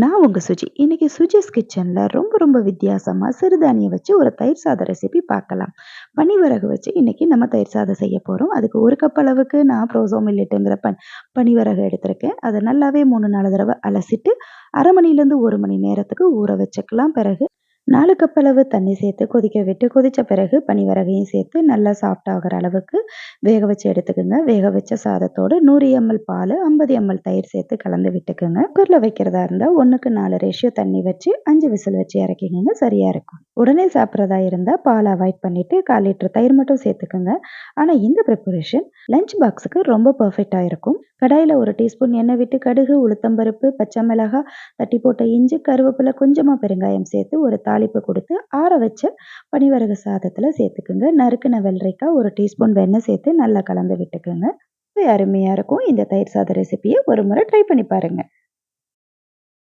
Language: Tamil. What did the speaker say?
நான் உங்க சுஜி. இன்னைக்கு சுஜிஸ் கிச்சன்ல ரொம்ப வித்தியாசமா சிறுதானியம் வச்சு ஒரு தயிர் சாதம் ரெசிபி பார்க்கலாம். பனிவரகு வச்சு இன்னைக்கு நம்ம தயிர் சாதம் செய்ய போறோம். அதுக்கு 1 கப் அளவுக்கு நான் ப்ரோசோ மில்லட்டுங்கிற பனிவரகு எடுத்திருக்கேன். அத நல்லாவே 3, 4 தடவ அலசிட்டு 1/2 மணிலேருந்து 1 மணி நேரத்துக்கு ஊற வச்சுக்கலாம். பிறகு 4 கப் அளவு தண்ணி சேர்த்து கொதிக்க விட்டு, கொதிச்ச பிறகு பனிவரகையும் சேர்த்து நல்லா சாஃப்ட் ஆகுற அளவுக்கு வேக வச்சு எடுத்துக்கங்க. வேக வச்ச சாதத்தோட 100 எம்எல் பாலு, 50 எம்எல் தயிர் சேர்த்து கலந்து விட்டுக்கங்க. குக்கர்ல வைக்கிறதா இருந்தா 1க்கு 4 ரேஷியோ தண்ணி வச்சு 5 விசில் வச்சு இறக்கிக்கங்க. சரியா இருக்கும். உடனே சாப்பிட்றதா இருந்தா பால் அவாய்ட் பண்ணிட்டு 1/4 லிட்டர் தயிர் மட்டும் சேர்த்துக்கங்க. ஆனா இந்த ப்ரிப்பரேஷன் லஞ்ச் பாக்ஸுக்கு ரொம்ப பெர்ஃபெக்ட்டா இருக்கும். கடாயில 1 டீஸ்பூன் எண்ணெய் விட்டு கடுகு, உளுத்தம்பருப்பு, பச்சை மிளகாய், தட்டி போட்ட இஞ்சி, கருவேப்பிலை, கொஞ்சமா பெருங்காயம் சேர்த்து ஒரு தாளிப்பு கொடுத்து ஆற வச்ச பனிவரகு சாதத்துல சேர்த்துக்குங்க. நறுக்குன வெள்ளரிக்காய், 1 டீஸ்பூன் வெண்ணெய் சேர்த்து நல்லா கலந்து விட்டுக்குங்க. அருமையா இருக்கும். இந்த தயிர் சாத ரெசிபியை ஒரு முறை ட்ரை பண்ணி பாருங்க.